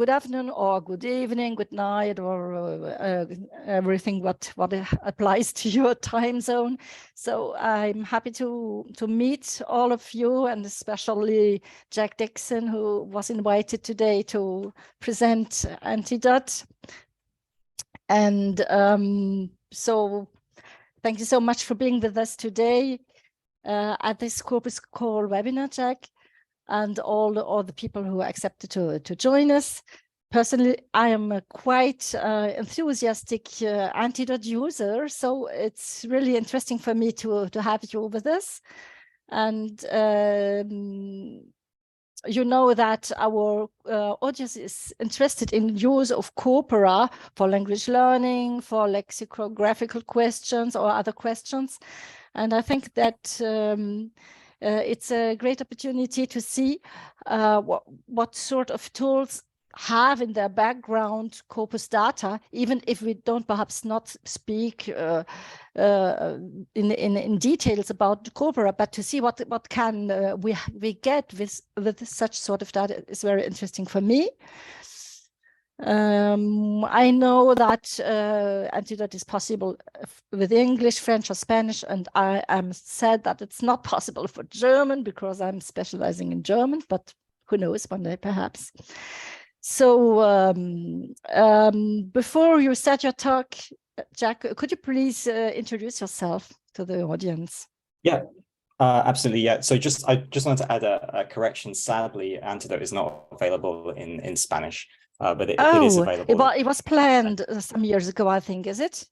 good afternoon or good evening, good night, or everything what applies to your time zone. So I'm happy to meet all of you, and especially Jack Dixon, who was invited today to present Antidote. And so thank you so much for being with us today at this CorpusCALL webinar, Jack, and all the people who accepted to join us. Personally, I am a quite enthusiastic Antidote user, so it's really interesting for me to have you with us. And you know that our audience is interested in use of corpora for language learning, for lexicographical questions or other questions. And I think that it's a great opportunity to see what sort of tools have in their background corpus data, even if we don't perhaps not speak in details about corpora, but to see what can we get with such sort of data is very interesting for me. I know that Antidote is possible with English, French, or Spanish, and I am sad that it's not possible for German because I'm specializing in German, but who knows, one day perhaps. So before you start your talk, Jack, could you please introduce yourself to the audience? Yeah. Absolutely, yeah. So I just wanted to add a correction. Sadly, Antidote is not available in Spanish. But it is available. It was planned some years ago, I think, is it?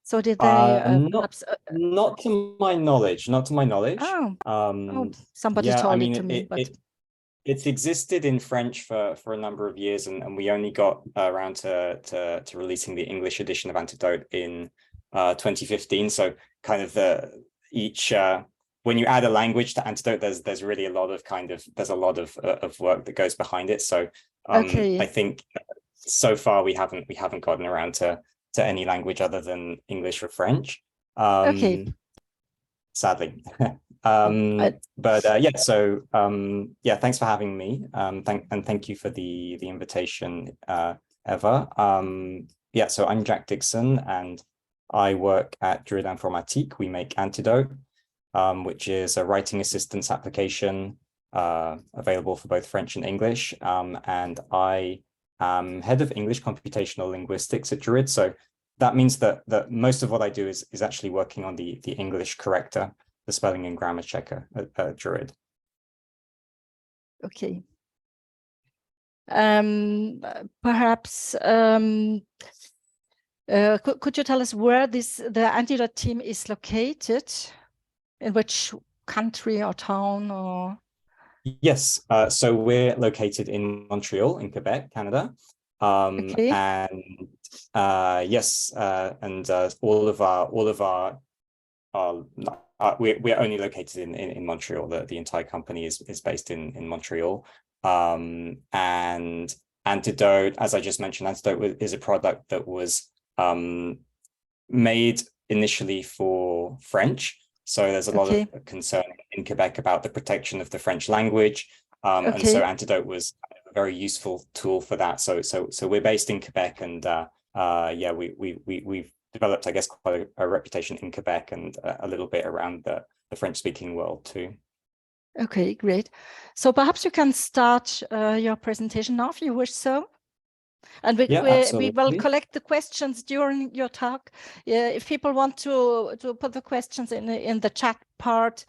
So did they not to my knowledge, not to my knowledge. Somebody told it to me, but it's existed in French for a number of years, and we only got around to releasing the English edition of Antidote in 2015. So kind of when you add a language to Antidote, there's really a lot of work that goes behind it. So I think so far we haven't gotten around to any language other than English or French. Sadly. Yeah, so yeah, thanks for having me. Thank you for the invitation, Eva. Yeah, so I'm Jack Dixon, and I work at Druid Informatique. We make Antidote, which is a writing assistance application available for both French and English. And I am head of English computational linguistics at Druid. So that means that most of what I do is actually working on the English corrector, the spelling and grammar checker at Druid. Okay. Perhaps could you tell us where the Antidote team is located? In which country or town or? Yes, so we're located in Montreal, in Quebec, Canada. And yes, and all of our we're only located in Montreal. The entire company is based in Montreal. And Antidote, as I just mentioned, Antidote is a product that was made initially for French. So there's a lot of concern in Quebec about the protection of the French language. And so Antidote was a very useful tool for that. So we're based in Quebec, and yeah, we've developed, I guess, quite a reputation in Quebec and a little bit around the French-speaking world too. Okay, great. So perhaps you can start your presentation now if you wish so. And we will collect the questions during your talk. If people want to put the questions in the chat part,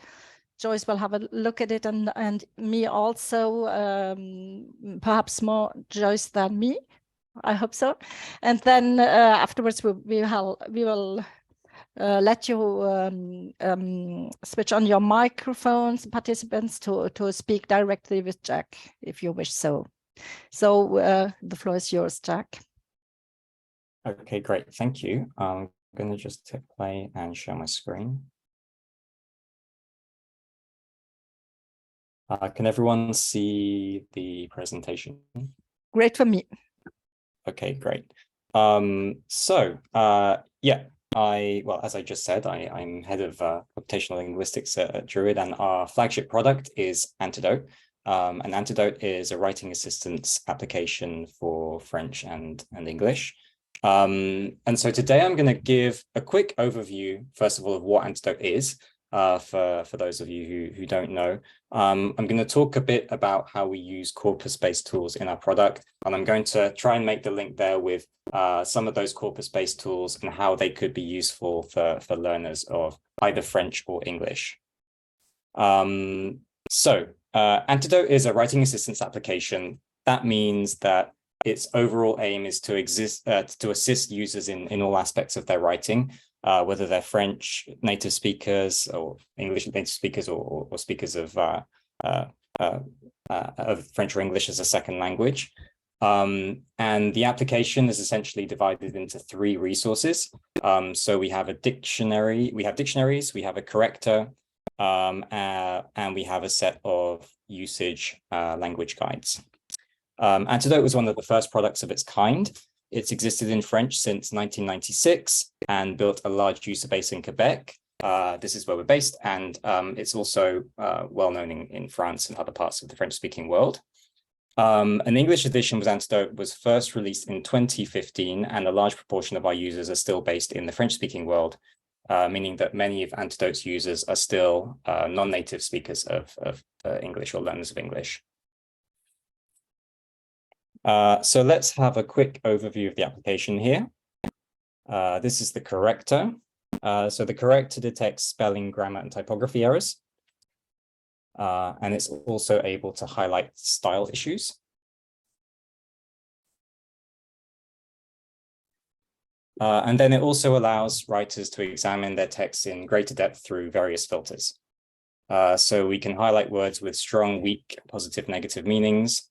Joyce will have a look at it, and me also, perhaps more Joyce than me. I hope so. And then afterwards we will let you switch on your microphones, participants, to speak directly with Jack if you wish so. So the floor is yours, Jack. Okay, great. Thank you. I'm going to just hit play and share my screen. Can everyone see the presentation? Great for me. Okay, great. Yeah, well, as I just said, I'm head of computational linguistics at Druid, and our flagship product is Antidote, An Antidote is a writing assistance application for French and English. And so today I'm going to give a quick overview, first of all, of what Antidote is, for those of you who don't know. I'm going to talk a bit about how we use corpus-based tools in our product, and I'm going to try and make the link there with some of those corpus-based tools and how they could be useful for learners of either French or English. Antidote is a writing assistance application. That means that its overall aim is to assist users in all aspects of their writing, whether they're French native speakers or English native speakers or speakers of French or English as a second language. And the application is essentially divided into 3 resources. So we have a dictionary, we have dictionaries, we have a corrector, and we have a set of usage language guides. Antidote was one of the first products of its kind. It's existed in French since 1996 and built a large user base in Quebec. This is where we're based, and it's also well known in France and other parts of the French-speaking world. An English edition of Antidote was first released in 2015, and a large proportion of our users are still based in the French-speaking world, meaning that many of Antidote's users are still non-native speakers of English or learners of English. So let's have a quick overview of the application here. This is the corrector. So the corrector detects spelling, grammar, and typography errors. And it's also able to highlight style issues. And then it also allows writers to examine their texts in greater depth through various filters. So we can highlight words with strong, weak, positive, negative meanings.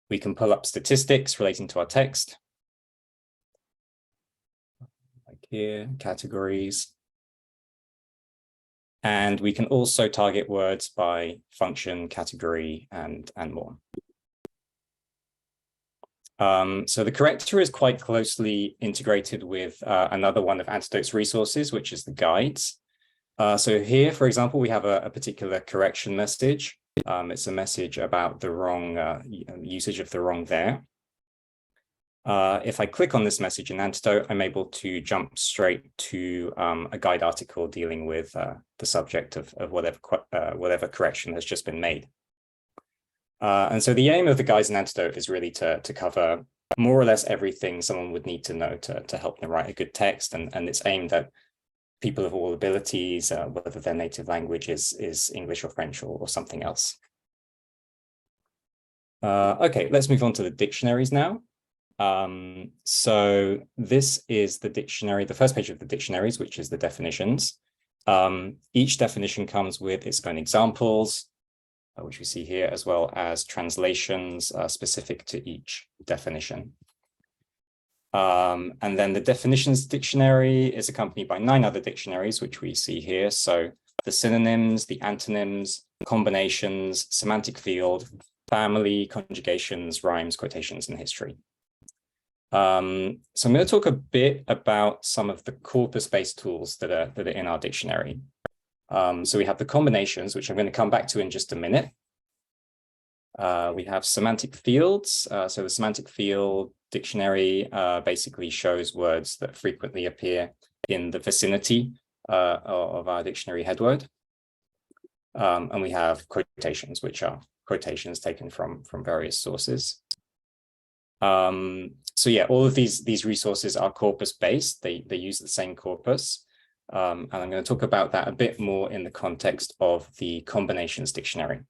We can pull up statistics relating to our text, like here, categories. And we can also target words by function, category, and more. So the corrector is quite closely integrated with another one of Antidote's resources, which is the guides. So here, for example, we have a particular correction message. It's a message about the wrong usage of the wrong there. If I click on this message in Antidote, I'm able to jump straight to a guide article dealing with the subject of whatever correction has just been made. And so the aim of the guides in Antidote is really to cover more or less everything someone would need to know to help them write a good text, and it's aimed at people of all abilities, whether their native language is English or French or something else. Okay, let's move on to the dictionaries now. So this is the dictionary, the first page of the dictionaries, which is the definitions. Each definition comes with its own examples, which we see here, as well as translations specific to each definition. And then the definitions dictionary is accompanied by 9 other dictionaries, which we see here. So the synonyms, the antonyms, combinations, semantic field, family, conjugations, rhymes, quotations, and history. So I'm going to talk a bit about some of the corpus-based tools that are in our dictionary. So we have the combinations, which I'm going to come back to in just a minute. We have semantic fields. So the semantic field dictionary basically shows words that frequently appear in the vicinity of our dictionary headword. And we have quotations, which are quotations taken from various sources. So yeah, all of these resources are corpus-based. They use the same corpus. And I'm going to talk about that a bit more in the context of the combinations dictionary.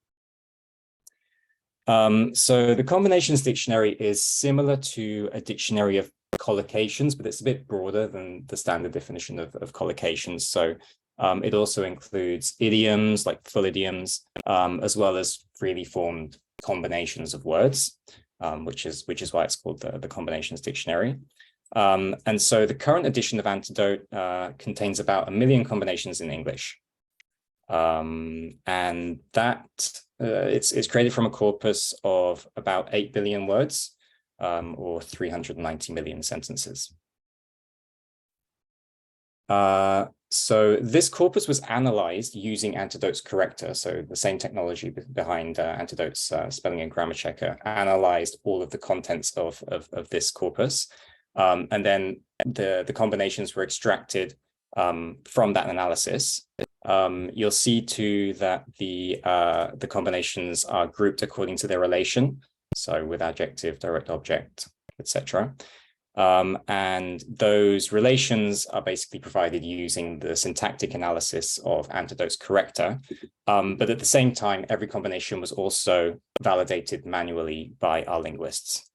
So the combinations dictionary is similar to a dictionary of collocations, but it's a bit broader than the standard definition of collocations. So it also includes idioms, like full idioms, as well as freely formed combinations of words, which is why it's called the combinations dictionary. And so the current edition of Antidote contains about 1 million combinations in English. And that it's created from a corpus of about 8 billion words, or 390 million sentences. So this corpus was analyzed using Antidote's corrector. So the same technology behind Antidote's spelling and grammar checker analyzed all of the contents of this corpus. And then the combinations were extracted from that analysis. You'll see too that the combinations are grouped according to their relation. So with adjective, direct object, etc. And those relations are basically provided using the syntactic analysis of Antidote's corrector. But at the same time, every combination was also validated manually by our linguists.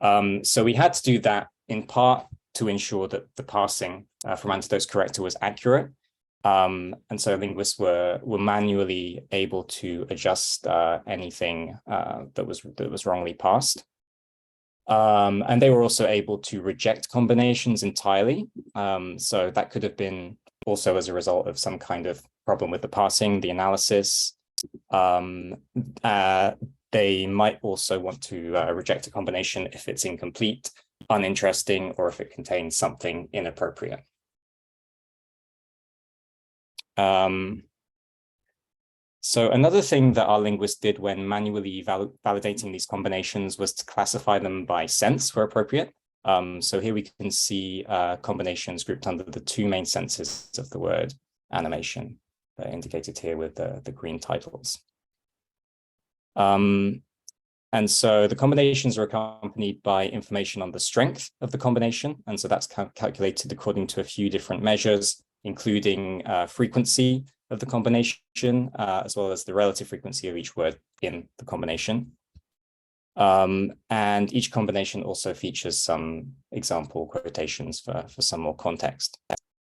So we had to do that in part to ensure that the parsing from Antidote's corrector was accurate. And so linguists were manually able to adjust anything that was wrongly parsed. And they were also able to reject combinations entirely. So that could have been also as a result of some kind of problem with the parsing, the analysis. They might also want to reject a combination if it's incomplete, uninteresting, or if it contains something inappropriate. So another thing that our linguists did when manually validating these combinations was to classify them by sense where appropriate. So here we can see combinations grouped under the two main senses of the word animation, indicated here with the green titles. And so the combinations are accompanied by information on the strength of the combination. And so that's calculated according to a few different measures, including frequency of the combination, as well as the relative frequency of each word in the combination. And each combination also features some example quotations for some more context.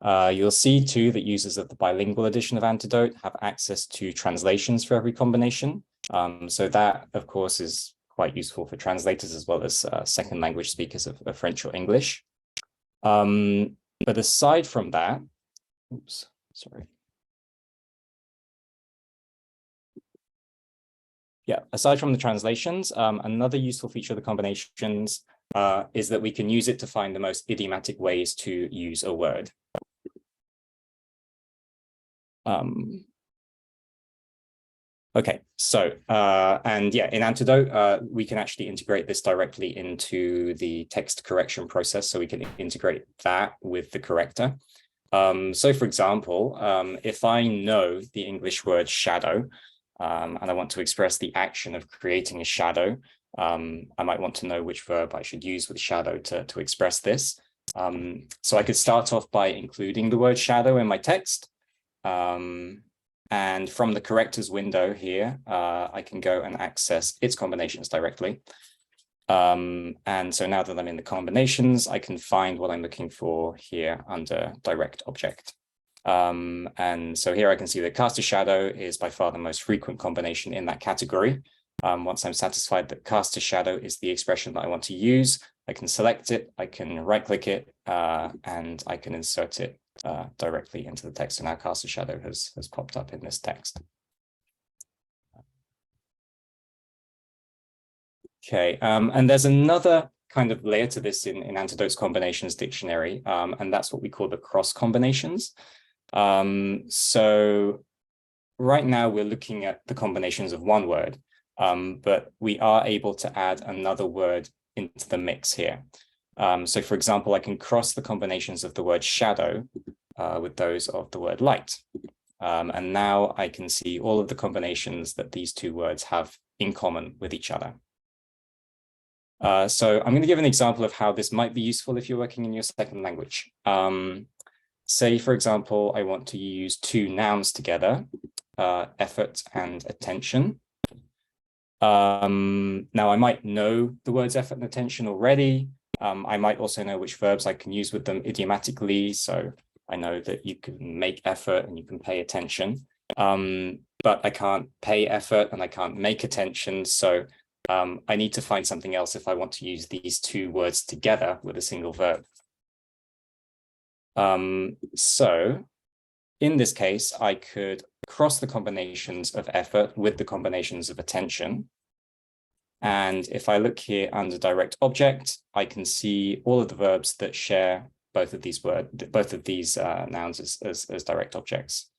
You'll see too that users of the bilingual edition of Antidote have access to translations for every combination. So that, of course, is quite useful for translators as well as second language speakers of French or English. But aside from that, oops, sorry. Yeah, aside from the translations, another useful feature of the combinations is that we can use it to find the most idiomatic ways to use a word. Okay, so, and yeah, in Antidote, we can actually integrate this directly into the text correction process. So we can integrate that with the corrector. So for example, if I know the English word shadow, and I want to express the action of creating a shadow, I might want to know which verb I should use with shadow to express this. So I could start off by including the word shadow in my text. And from the corrector's window here, I can go and access its combinations directly. And so now that I'm in the combinations, I can find what I'm looking for here under direct object. And so here I can see that cast a shadow is by far the most frequent combination in that category. Once I'm satisfied that cast a shadow is the expression that I want to use, I can select it, I can right-click it, and I can insert it directly into the text. So now cast a shadow has popped up in this text. Okay, and there's another kind of layer to this in Antidote's combinations dictionary, and that's what we call the cross combinations. So right now we're looking at the combinations of one word, but we are able to add another word into the mix here. So for example, I can cross the combinations of the word shadow with those of the word light. And now I can see all of the combinations that these two words have in common with each other. So I'm going to give an example of how this might be useful if you're working in your second language. Say, for example, I want to use two nouns together, effort and attention. Now, I might know the words effort and attention already. I might also know which verbs I can use with them idiomatically. So I know that you can make effort and you can pay attention, but I can't pay effort and I can't make attention. So I need to find something else if I want to use these two words together with a single verb. So in this case, I could cross the combinations of effort with the combinations of attention. And if I look here under direct object, I can see all of the verbs that share both of these nouns as direct objects.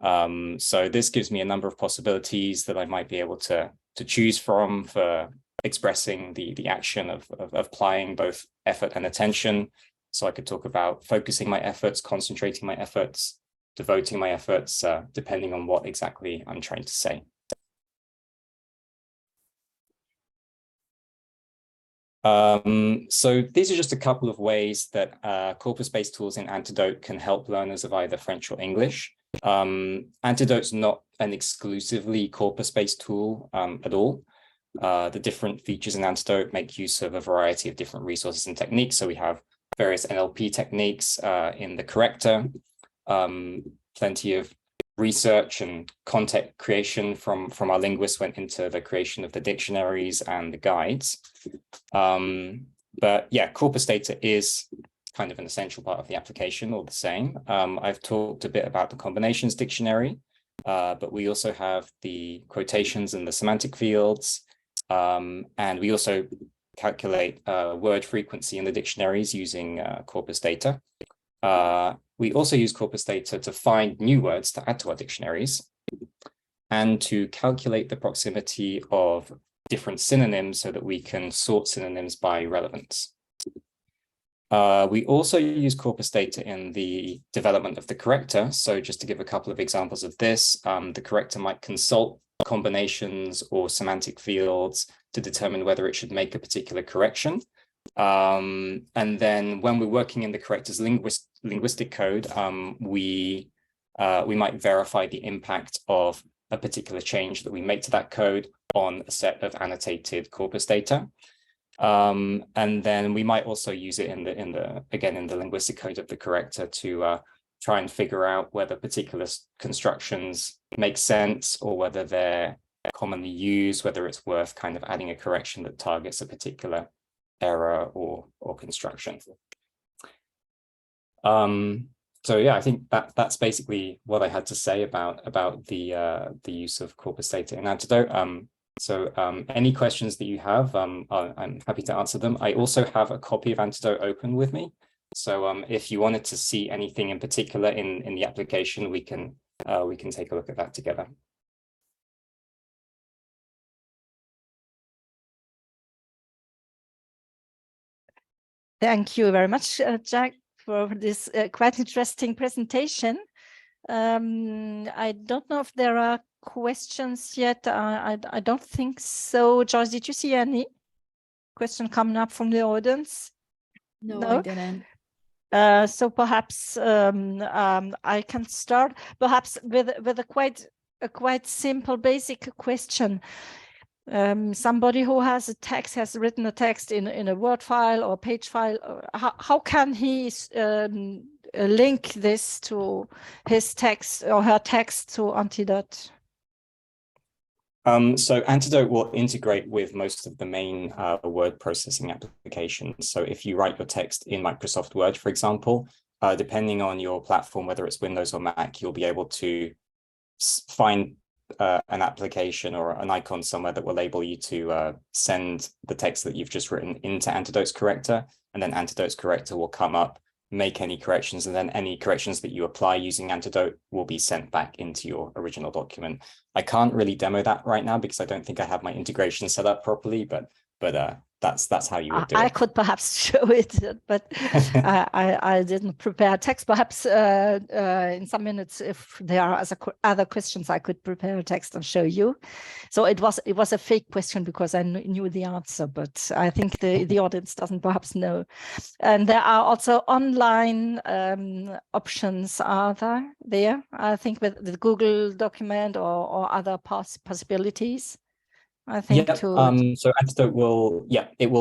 So this gives me a number of possibilities that I might be able to choose from for expressing the action of applying both effort and attention. So I could talk about focusing my efforts, concentrating my efforts, devoting my efforts, depending on what exactly I'm trying to say. So these are just a couple of ways that corpus-based tools in Antidote can help learners of either French or English. Antidote's not an exclusively corpus-based tool at all. The different features in Antidote make use of a variety of different resources and techniques. So we have various NLP techniques in the corrector, plenty of research and content creation from our linguists went into the creation of the dictionaries and the guides. But yeah, corpus data is kind of an essential part of the application, all the same. I've talked a bit about the combinations dictionary, but we also have the quotations and the semantic fields. And we also calculate word frequency in the dictionaries using corpus data. We also use corpus data to find new words to add to our dictionaries and to calculate the proximity of different synonyms so that we can sort synonyms by relevance. We also use corpus data in the development of the corrector. So just to give a couple of examples of this, the corrector might consult combinations or semantic fields to determine whether it should make a particular correction. And then when we're working in the corrector's linguistic code, we might verify the impact of a particular change that we make to that code on a set of annotated corpus data. And then we might also use it in the linguistic code of the corrector to try and figure out whether particular constructions make sense or whether they're commonly used, whether it's worth kind of adding a correction that targets a particular error or construction. So yeah, I think that's basically what I had to say about the use of corpus data in Antidote. So any questions that you have, I'm happy to answer them. I also have a copy of Antidote open with me. So if you wanted to see anything in particular in the application, we can take a look at that together. Thank you very much, Jack, for this quite interesting presentation. I don't know if there are questions yet. I don't think so. Joyce, did you see any question coming up from the audience? No, I didn't. So perhaps I can start perhaps with a quite simple basic question. Somebody who has written a text in a Word file or page file, how can he link this to his text or her text to Antidote? So Antidote will integrate with most of the main word processing applications. So if you write your text in Microsoft Word, for example, depending on your platform, whether it's Windows or Mac, you'll be able to find an application or an icon somewhere that will enable you to send the text that you've just written into Antidote's corrector, and then Antidote's corrector will come up, make any corrections, and then any corrections that you apply using Antidote will be sent back into your original document. I can't really demo that right now because I don't think I have my integration set up properly, but that's how you would do it. I could perhaps show it, but I didn't prepare text. Perhaps in some minutes, if there are other questions, I could prepare a text and show you. So it was a fake question because I knew the answer, but I think the audience doesn't perhaps know. And there are also online options. Are there? I think with the Google document or other possibilities. I think so Antidote will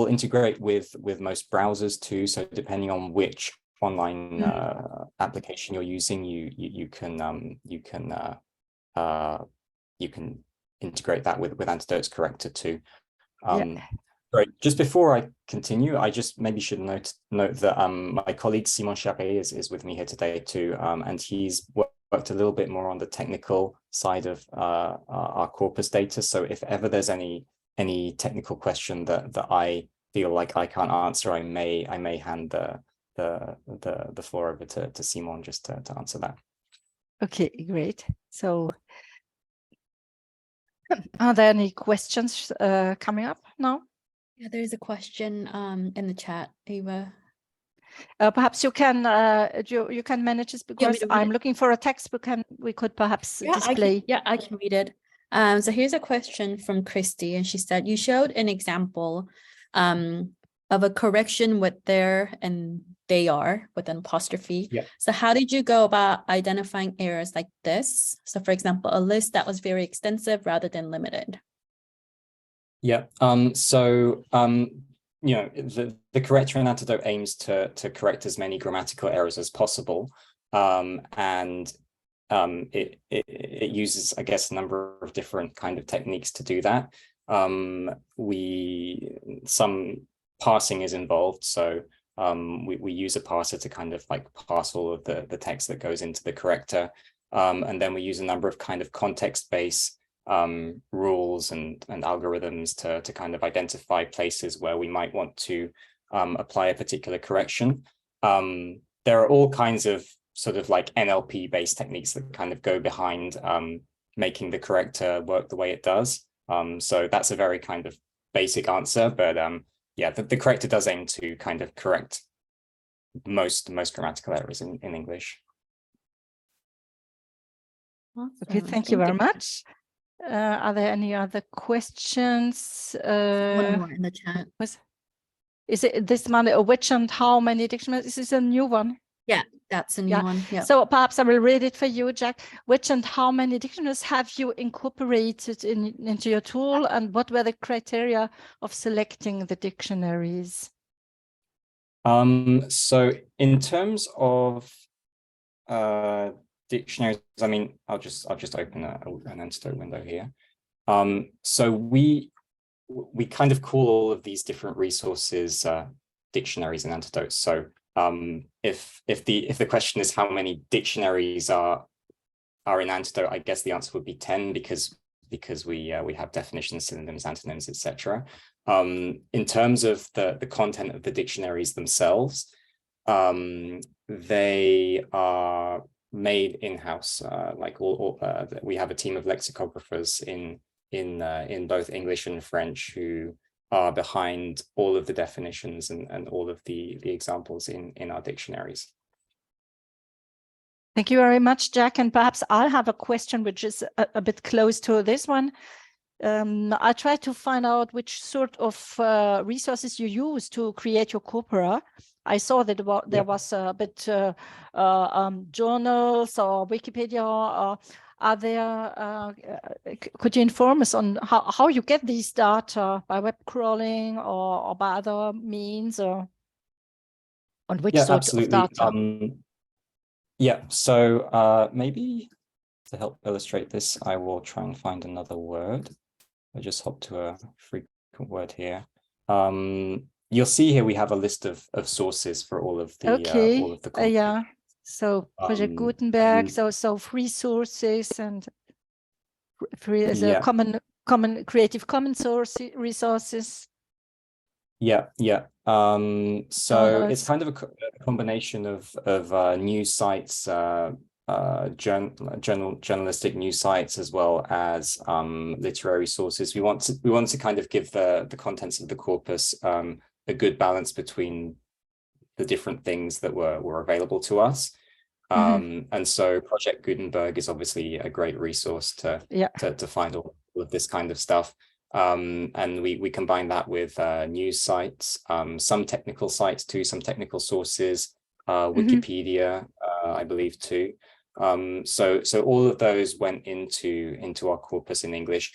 integrate with most browsers too. So depending on which online application you're using, you can integrate that with Antidote's corrector too. Right. Just before I continue, I just maybe should note that my colleague Simon Charret is with me here today too, and he's worked a little bit more on the technical side of our corpus data. So if ever there's any technical question that I feel like I can't answer, I may hand the the floor over to Simon just to answer that. Okay, great. So are there any questions coming up now? Yeah, there is a question in the chat, Eva. Perhaps you can you can manage this, because I'm looking for a textbook and we could perhaps display. I can read it. So here's a question from Christy, and she said, you showed an example of a correction with there and they are with an apostrophe. Yeah. So how did you go about identifying errors like this? So for example, a list that was very extensive rather than limited. Yeah. You know, the corrector in Antidote aims to correct as many grammatical errors as possible, and it uses, I guess, a number of different kind of techniques to do that. Some parsing is involved, so we use a parser to kind of like parse all of the text that goes into the corrector, and then we use a number of kind of context-based rules and algorithms to kind of identify places where we might want to apply a particular correction. There are all kinds of sort of like NLP based techniques that kind of go behind making the corrector work the way it does. So that's a very kind of basic answer, but yeah, the corrector does aim to kind of correct most grammatical errors in English. Awesome. Okay, thank you very much. Are there any other questions? One more in the chat. Is it this one, which and how many dictionaries? Is this a new one? Yeah, that's a new one. Yeah. So perhaps I will read it for you, Jack. Which and how many dictionaries have you incorporated into your tool, and what were the criteria of selecting the dictionaries? So in terms of dictionaries, I mean, I'll just open an Antidote window here. So we kind of call all of these different resources dictionaries and Antidotes. So if the question is how many dictionaries are in Antidote, I guess the answer would be 10, because we have definitions, synonyms, antonyms, etc. In terms of the content of the dictionaries themselves, they are made in-house. We have a team of lexicographers in both English and French who are behind all of the definitions and all of the examples in our dictionaries. Thank you very much, Jack. And perhaps I'll have a question which is a bit close to this one. I tried to find out which sort of resources you use to create your corpora. I saw that there was a bit journals or Wikipedia. Are there? Could you inform us on how you get these data, by web crawling or by other means, or on which sort of data? Yeah, so maybe to help illustrate this, I will try and find another word. I just hop to a frequent word here. You'll see here we have a list of sources for all of the content. Yeah. So Project Gutenberg, so free sources and free as a common Creative Commons resources. Yeah. So it's kind of a combination of news sites, journalistic news sites, as well as literary sources. We want to kind of give the contents of the corpus a good balance between the different things that were available to us. And so Project Gutenberg is obviously a great resource to find all of this kind of stuff. And we combine that with news sites, some technical sites too, some technical sources, Wikipedia, I believe too. So all of those went into our corpus in English.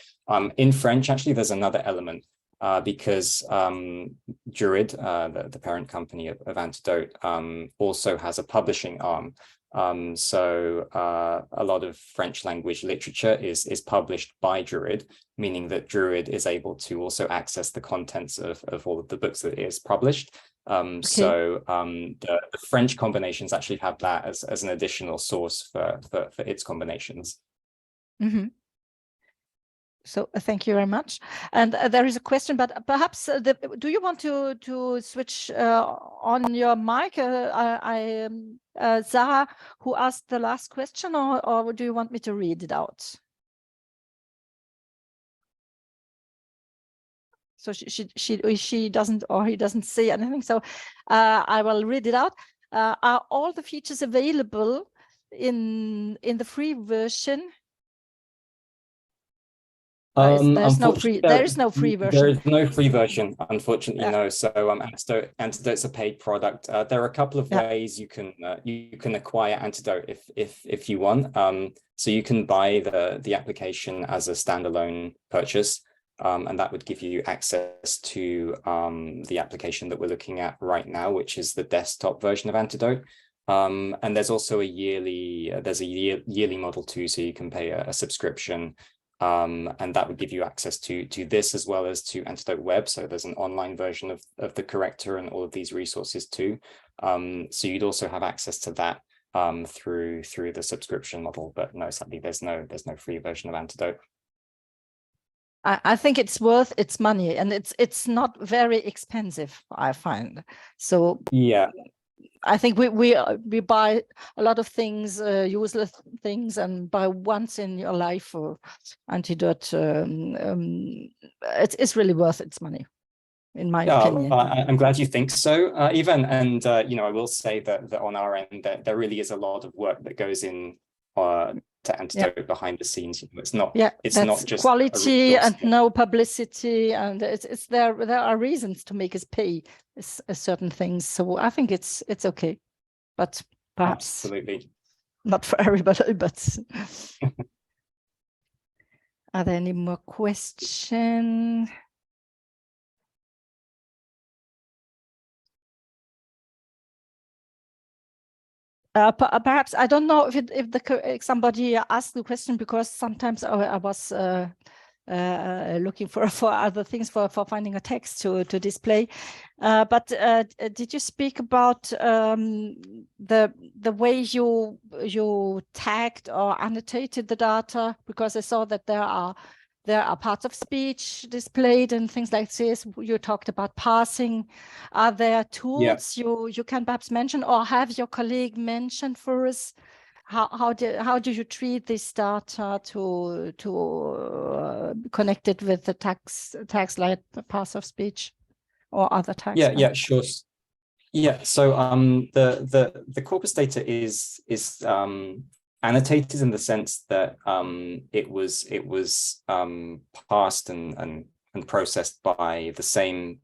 In French, actually, there's another element because Druid, the parent company of Antidote, also has a publishing arm. So a lot of French language literature is published by Druid, meaning that Druid is able to also access the contents of all of the books that it is published. So the French combinations actually have that as an additional source for its combinations. So thank you very much. And there is a question, but perhaps do you want to switch on your mic? Zara, who asked the last question, or do you want me to read it out? So she doesn't, or he doesn't say anything. So I will read it out. Are all the features available in the free version? There's no free. There is no free version. There is no free version, unfortunately. No. So Antidote's a paid product. There are a couple of ways you can acquire Antidote if you want. So you can buy the application as a standalone purchase, and that would give you access to the application that we're looking at right now, which is the desktop version of Antidote. And there's also a yearly model too, so you can pay a subscription. And that would give you access to this as well as to Antidote Web. So there's an online version of the corrector and all of these resources too. So you'd also have access to that through the subscription model. But no, sadly, there's no free version of Antidote. I think it's worth its money, and it's not very expensive, I find. So yeah. I think we buy a lot of things, useless things, and buy once in your life for Antidote. It's really worth its money, in my opinion. I'm glad you think so, Evan. And I will say that on our end, there really is a lot of work that goes in to Antidote behind the scenes. It's not. It's not just quality and no publicity, and there are reasons to make us pay certain things. So I think it's okay, but perhaps absolutely not for everybody. But are there any more questions? Perhaps I don't know if somebody asked the question, because sometimes I was looking for other things for finding a text to display. But did you speak about the way you tagged or annotated the data? Because I saw that there are parts of speech displayed and things like this. You talked about parsing. Are there tools you can perhaps mention, or have your colleague mentioned for us? How do you treat this data to connect it with the tags like parts of speech or other tags? Yeah, sure. Yeah, so the corpus data is annotated in the sense that it was parsed and processed by the same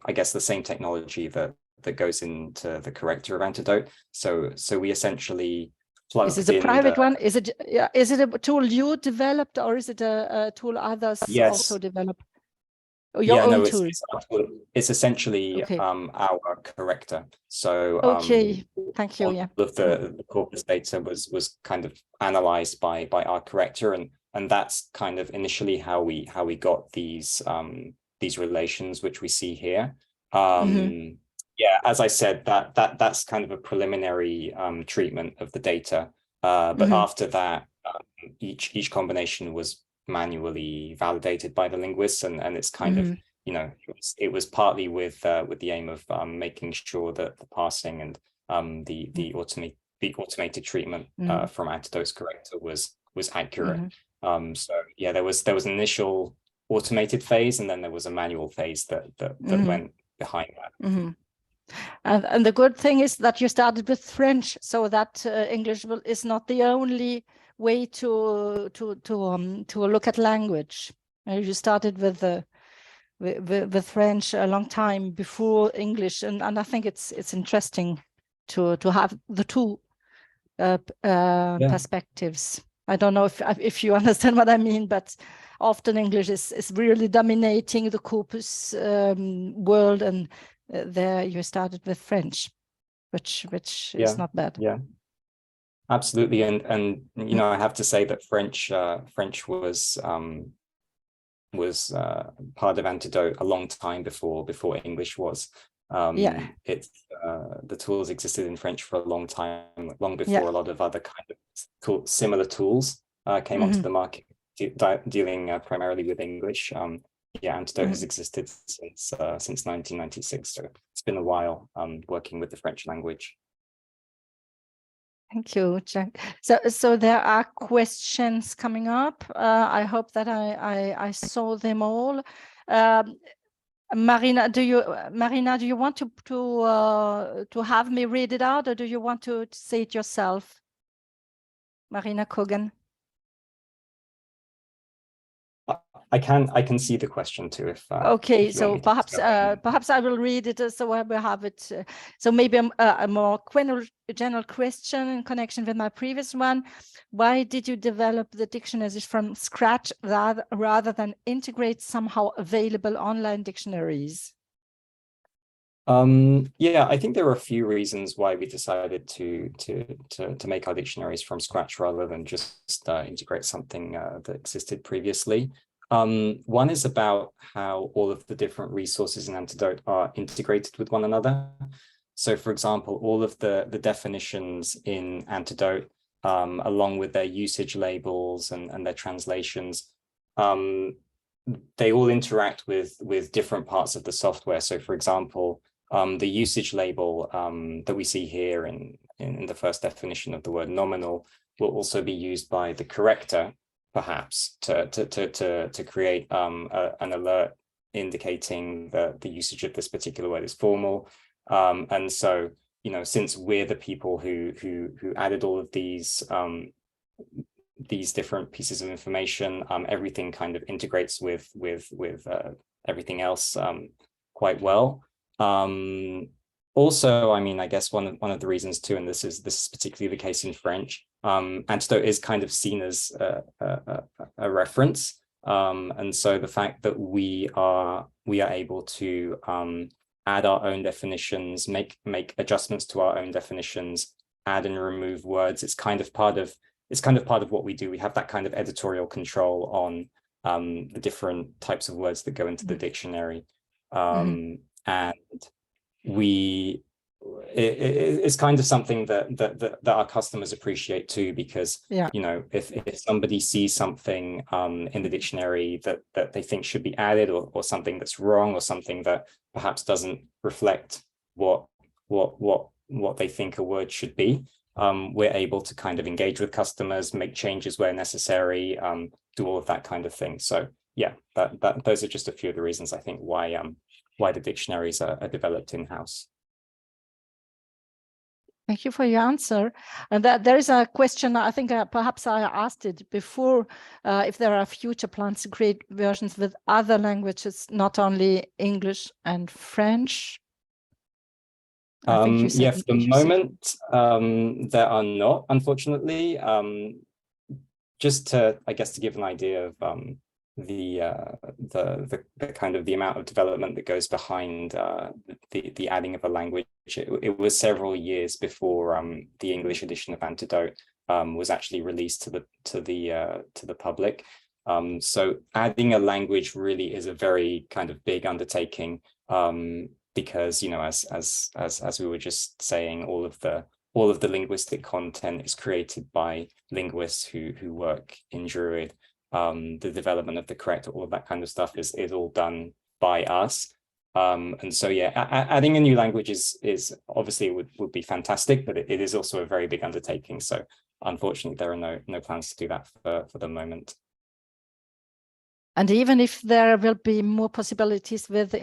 technology that goes into the corrector of Antidote. So we essentially plugged. Is it a private one? Is it a tool you developed, or is it a tool others also developed? Your own tool. It's essentially our corrector. So thank you. All of the corpus data was kind of analyzed by our corrector, and that's kind of initially how we got these relations which we see here. Yeah, as I said, that's kind of a preliminary treatment of the data. But after that, each combination was manually validated by the linguists, and it's kind of, it was partly with the aim of making sure that the parsing and the automated treatment from Antidote's corrector was accurate. So yeah, there was an initial automated phase, and then there was a manual phase that went behind that. And the good thing is that you started with French, so that English is not the only way to look at language. You started with French a long time before English, and I think it's interesting to have the two perspectives. I don't know if you understand what I mean, but often English is really dominating the corpus world, and there you started with French, which is not bad. Yeah, absolutely. And I have to say that French was part of Antidote a long time before English was. It's the tools existed in French for a long time, long before a lot of other kind of similar tools came onto the market. dealing primarily with English. Yeah, Antidote has existed since 1996, so it's been a while working with the French language. Thank you, Jack. So there are questions coming up. I hope that I saw them all. Marina, do you want to have me read it out, or do you want to say it yourself? Marina Kogan. I can see the question too if okay, if you want so me to perhaps I will read it so I will have it. So maybe a more general question in connection with my previous one. Why did you develop the dictionaries from scratch rather than integrate somehow available online dictionaries? Yeah, I think there are a few reasons why we decided to make our dictionaries from scratch rather than just integrate something that existed previously. One is about how all of the different resources in Antidote are integrated with one another. So, for example, all of the definitions in Antidote, along with their usage labels and their translations, they all interact with different parts of the software. So, for example, the usage label that we see here in the first definition of the word nominal will also be used by the corrector, perhaps, to create an alert indicating that the usage of this particular word is formal. And so, since we're the people who added all of these different pieces of information, everything kind of integrates with everything else quite well. Also, I mean, I guess one of the reasons too, and this is particularly the case in French, Antidote is kind of seen as a reference, and so the fact that we are able to add our own definitions, make adjustments to our own definitions, add and remove words, it's kind of part of what we do. We have that kind of editorial control on the different types of words that go into the dictionary. And it's kind of something that our customers appreciate too, because if somebody sees something in the dictionary that they think should be added, or something that's wrong, or something that perhaps doesn't reflect what they think a word should be, we're able to kind of engage with customers, make changes where necessary, do all of that kind of thing. So yeah, those are just a few of the reasons I think why the dictionaries are developed in-house. Thank you for your answer. And there is a question, I think perhaps I asked it before, if there are future plans to create versions with other languages, not only English and French. I think you said, yeah, for the moment, there are not, unfortunately. Just to, I guess, to give an idea of the kind of the amount of development that goes behind the adding of a language. It was several years before the English edition of Antidote was actually released to the public. So adding a language really is a very kind of big undertaking, because as we were just saying, all of the linguistic content is created by linguists who work in Druid. The development of the corrector, all of that kind of stuff is all done by us. And so yeah, adding a new language is obviously would be fantastic, but it is also a very big undertaking. So unfortunately, there are no plans to do that for the moment. And even if there will be more possibilities with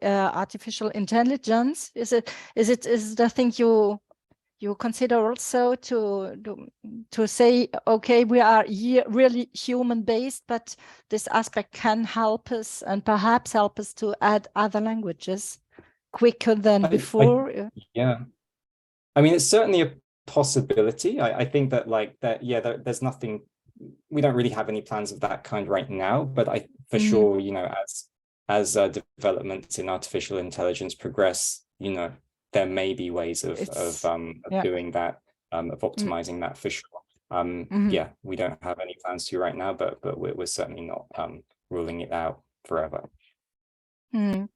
artificial intelligence, is it the thing you consider also to say, okay, we are really human based, but this aspect can help us and perhaps help us to add other languages quicker than before? Yeah, I mean, it's certainly a possibility. I think that there's nothing, we don't really have any plans of that kind right now, but for sure, as developments in artificial intelligence progress, there may be ways of doing that, of optimizing that for sure. Yeah, we don't have any plans to right now, but we're certainly not ruling it out forever.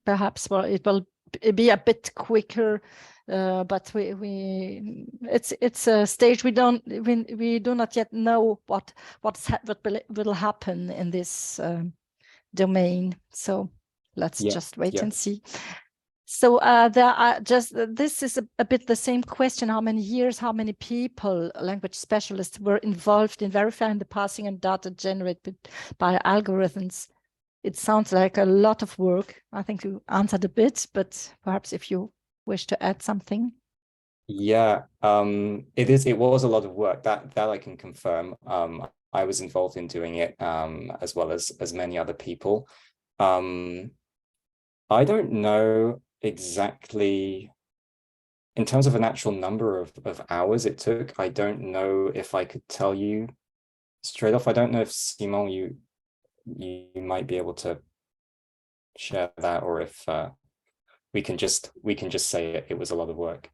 Perhaps it will be a bit quicker but it's a stage we do not yet know what will happen in this domain. So let's just wait and see. So there are this is a bit the same question: how many years, how many people, language specialists, were involved in verifying the parsing and data generated by algorithms? It sounds like a lot of work. I think you answered a bit, but perhaps if you wish to add something. Yeah, it was a lot of work, that I can confirm. I was involved in doing it, as well as many other people. I don't know exactly in terms of an actual number of hours it took. I don't know if I could tell you straight off. I don't know if Simon, you might be able to share that, or if we can just say it was a lot of work.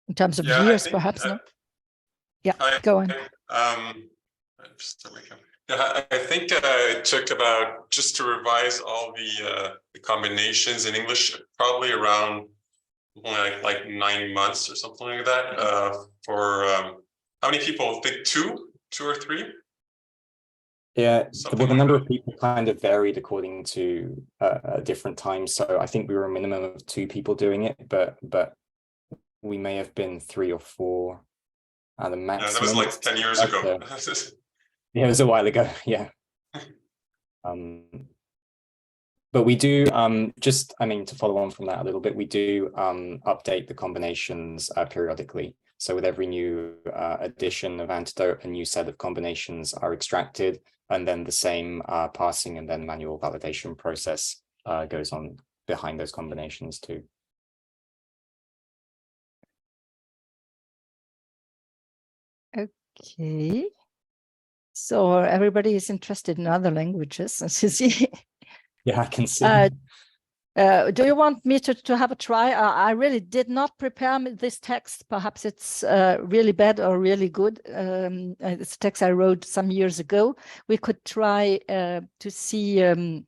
In terms of years, perhaps, no? Yeah, go on. I think it took about, just to revise all the combinations in English, probably around like 9 months or something like that. For how many people? I think two or three. Yeah, well, the number of people kind of varied according to different times. So I think we were a minimum of 2 people doing it, but we may have been 3 or 4 at the maximum. Yeah, that was like 10 years ago. Yeah, it was a while ago. Yeah. But we do to follow on from that a little bit, we do update the combinations periodically. So with every new edition of Antidote, a new set of combinations are extracted, and then the same parsing and then manual validation process goes on behind those combinations too. Okay. So everybody is interested in other languages, as you see. Yeah, I can see. Do you want me to have a try? I really did not prepare this text. Perhaps it's really bad or really good. It's a text I wrote some years ago. We could try to see how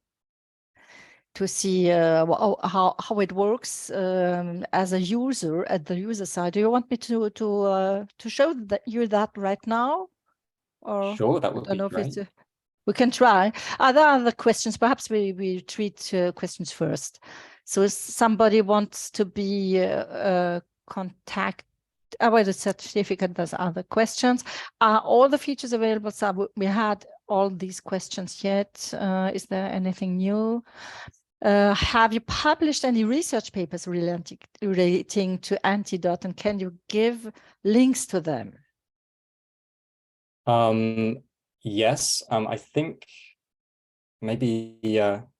it works as a user at the user side. Do you want me to show you that right now? Or sure, that would be great. We can try. Are there other questions? Perhaps we treat questions first. So if somebody wants to be contact about the certificate, there's other questions. Are all the features available? So we had all these questions yet. Is there anything new? Have you published any research papers relating to Antidote, and can you give links to them? Yes, I think maybe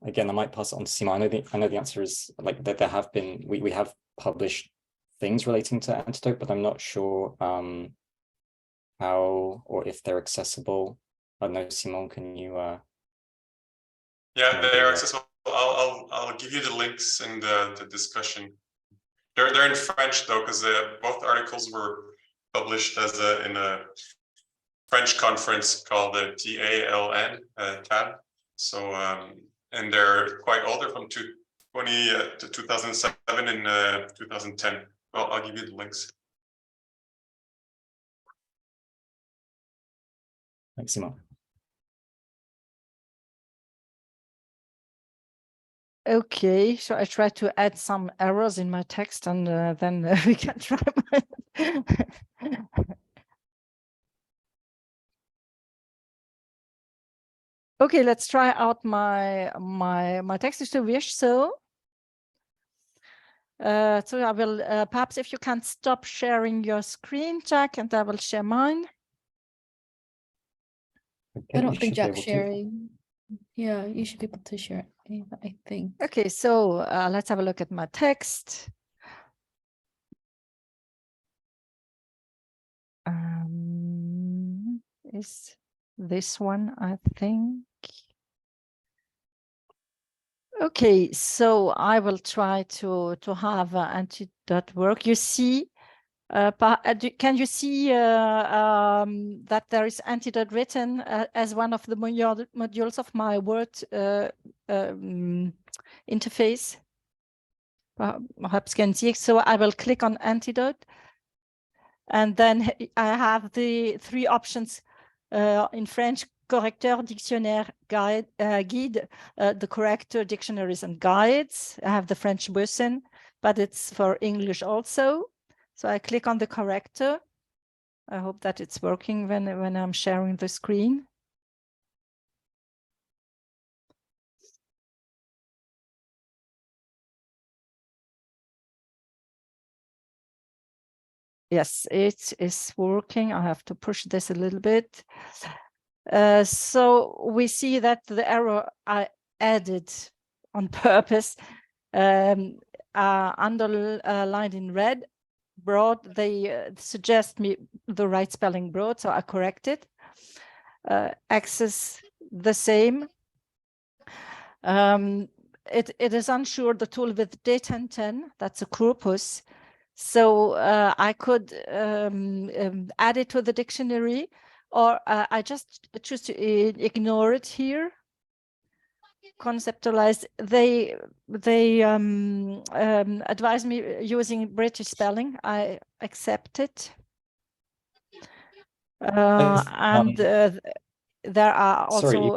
again I might pass it on to Simon. I know the answer is like that there have been we have published things relating to Antidote, but I'm not sure how or if they're accessible. I don't know, Simon, can you yeah, they're accessible. I'll give you the links in the discussion. They're in French though, because both articles were published in a French conference called the TALN tab. So and they're quite old. They're from 2020 to 2007 and 2010. Well, I'll give you the links. Thanks, Simon. Okay, so I try to add some errors in my text, and then we can try. Okay, let's try out my text to wish. So I will perhaps if you can stop sharing your screen, Jack, and I will share mine. Okay, I don't think Jack's sharing. Yeah, you should be able to share it, I think. Okay, so let's have a look at my text. Is this one, I think. Okay, so I will try to have Antidote work. You see, can you see that there is Antidote written as one of the modules of my Word interface? perhaps can see. So I will click on Antidote. And then I have the three options in French: correcteur, dictionnaire, guide, the corrector, dictionaries, and guides. I have the French version, but it's for English also. So I click on the corrector. I hope that it's working when I'm sharing the screen. Yes, it is working. I have to push this a little bit. So we see that the error I added on purpose, underlined in red, broad. They suggest me the right spelling, broad, so I correct it. Access the same. It is unsure, the tool with data and 10, that's a corpus. So I could add it to the dictionary, or I just choose to ignore it here. Conceptualize. They advise me using British spelling. I accept it. And there are also. Sorry,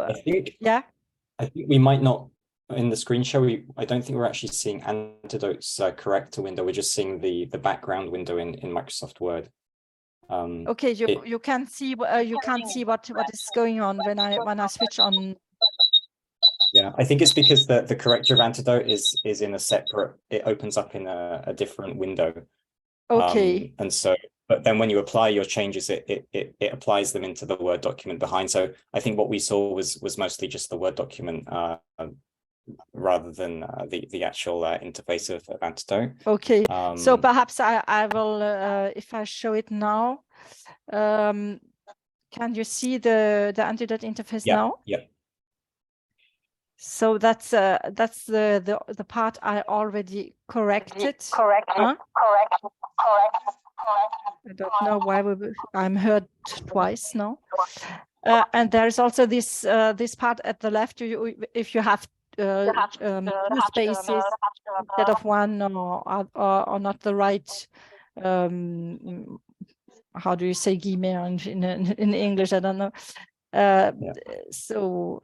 I think we might not. In the screen share, I don't think we're actually seeing Antidote's corrector window. We're just seeing the background window in Microsoft Word. Okay, you can't see what is going on when I switch on. Yeah, I think it's because the corrector of Antidote is in a separate. It opens up in a different window. Okay. And so, but then when you apply your changes, it applies them into the Word document behind. So I think what we saw was mostly just the Word document. Rather than the actual interface of Antidote. Okay, so perhaps I will, if I show it now, can you see the Antidote interface now? Yeah. So that's the part I already corrected. Huh? I don't know why I'm heard twice now. And there's also this part at the left. If you have two spaces instead of one, or not the right, how do you say guillemets in English? I don't know. So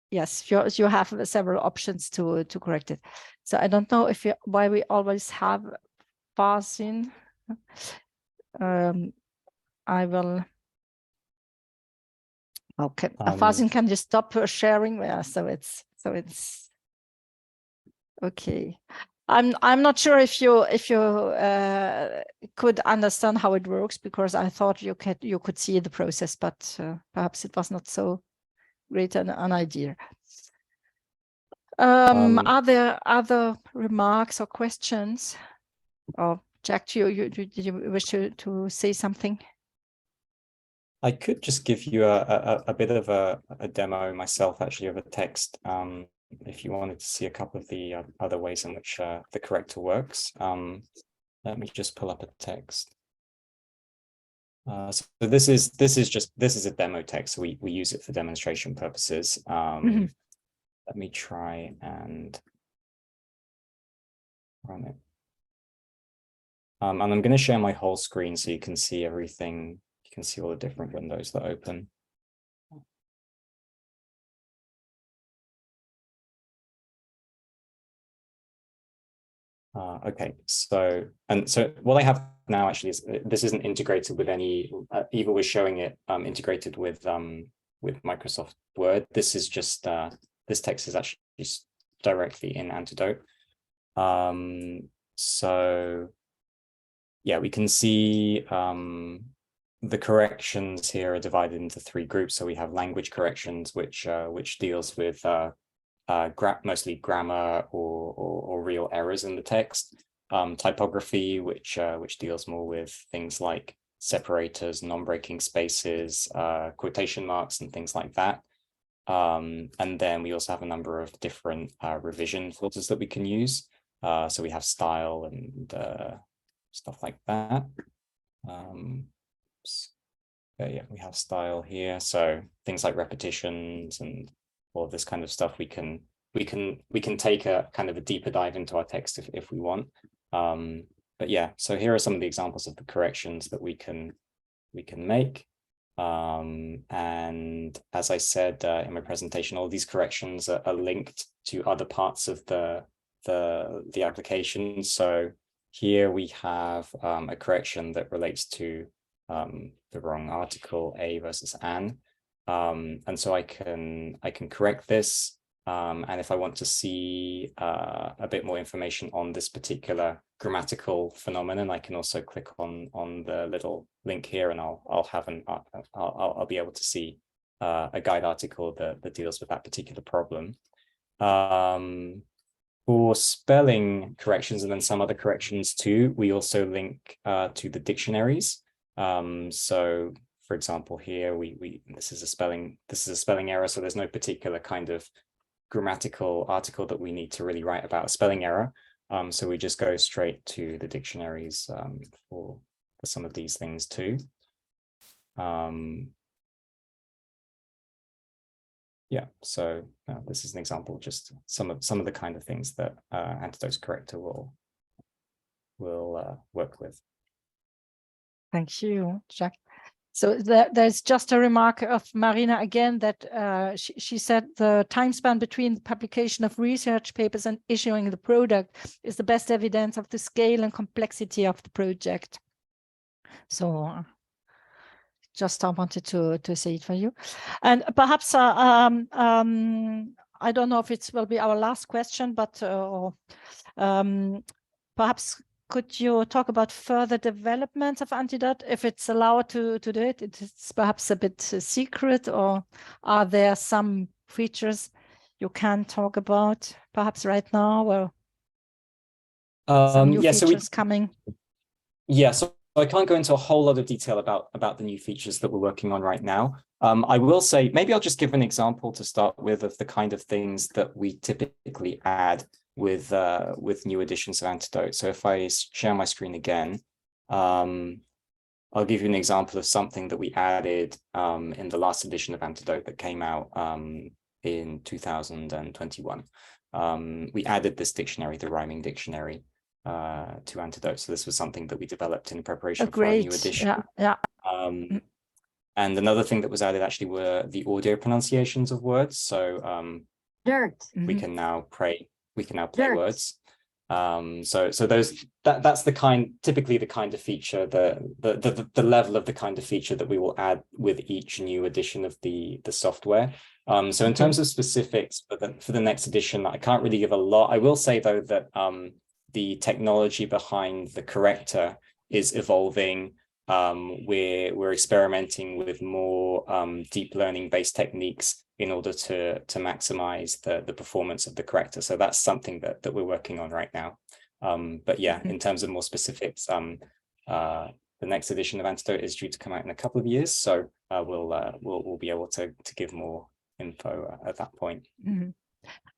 yes, you have several options to correct it. So I don't know why we always have parsing. I will. Okay, Farzin, can you stop sharing? Yeah, so it's okay. I'm not sure if you could understand how it works, because I thought you could see the process, but perhaps it was not so great an idea. Are there other remarks or questions? Oh, Jack, did you wish to say something? I could just give you a bit of a demo myself, actually, of a text, if you wanted to see a couple of the other ways in which the corrector works. Let me just pull up a text. So this is a demo text. So we use it for demonstration purposes. Let me try and run it. And I'm going to share my whole screen so you can see everything. You can see all the different windows that open. Okay, so what I have now actually is this isn't integrated with any. Eva was showing it integrated with Microsoft Word. This is just this text is actually just directly in Antidote. So yeah, we can see the corrections here are divided into three groups. So we have language corrections, which deals with mostly grammar or real errors in the text. Typography, which deals more with things like separators, non-breaking spaces, quotation marks, and things like that. And then we also have a number of different revision filters that we can use. So we have style and stuff like that. Yeah, we have style here. So things like repetitions and all of this kind of stuff we can we can take a kind of a deeper dive into our text if we want. But yeah, so here are some of the examples of the corrections that we can make. And as I said in my presentation, all these corrections are linked to other parts of the application. So here we have a correction that relates to the wrong article, a versus an. And so I can correct this. And if I want to see a bit more information on this particular grammatical phenomenon, I can also click on the little link here, and I'll be able to see a guide article that deals with that particular problem. For spelling corrections and then some other corrections too, we also link to the dictionaries. So for example, here this is a spelling error, so there's no particular kind of grammatical article that we need to really write about a spelling error. So we just go straight to the dictionaries for some of these things too. Yeah, so this is an example of just some of the kind of things that Antidote's corrector will work with. Thank you, Jack. So there's just a remark of Marina again that she said the time span between the publication of research papers and issuing the product is the best evidence of the scale and complexity of the project. So just I wanted to say it for you. And perhaps I don't know if it will be our last question, but perhaps could you talk about further developments of Antidote, if it's allowed to do it? It's perhaps a bit secret, or are there some features you can talk about perhaps right now, or some new features coming? Yeah, so I can't go into a whole lot of detail about the new features that we're working on right now. I will say, maybe I'll just give an example to start with of the kind of things that we typically add with new editions of Antidote. So if I share my screen again, I'll give you an example of something that we added in the last edition of Antidote that came out in 2021. We added this dictionary, the rhyming dictionary, to Antidote. So this was something that we developed in preparation for a new edition. Yeah. And another thing that was added actually were the audio pronunciations of words. So we can now play words. So that's typically the kind of feature, the level of the kind of feature that we will add with each new edition of the software. So in terms of specifics for the next edition, I can't really give a lot. I will say though that the technology behind the corrector is evolving. We're experimenting with more deep learning based techniques in order to maximize the performance of the corrector. So that's something that we're working on right now. But yeah, in terms of more specifics, the next edition of Antidote is due to come out in a couple of years. So we'll be able to give more info at that point.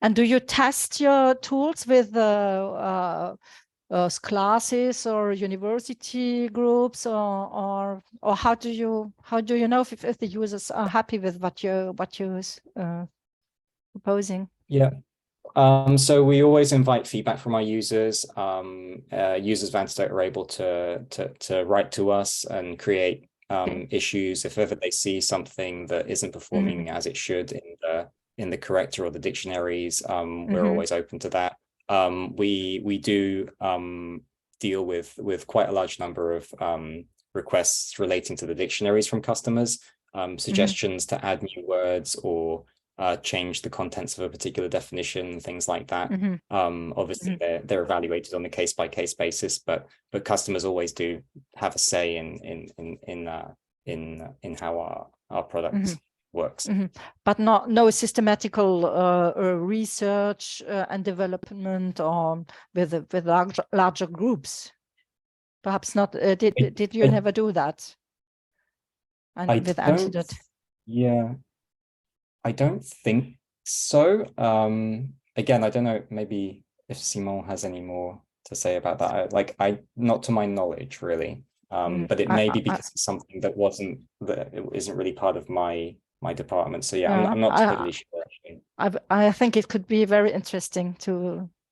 And do you test your tools with classes or university groups, or how do you know if the users are happy with what you're proposing? Yeah. So we always invite feedback from our users. Users of Antidote are able to write to us and create issues if ever they see something that isn't performing as it should in the corrector or the dictionaries. We're always open to that. We do deal with quite a large number of requests relating to the dictionaries from customers, suggestions to add new words or change the contents of a particular definition, things like that. Obviously, they're evaluated on a case-by-case basis, but customers always do have a say in how our product works. But no systematical research and development with larger groups. Perhaps not. Did you never do that? And with Antidote? Yeah, I don't think so. Again, I don't know. Maybe if Simon has any more to say about that. Not to my knowledge, really. But it may be because it's something that isn't really part of my department. So yeah, I'm not totally sure actually. I think it could be very interesting to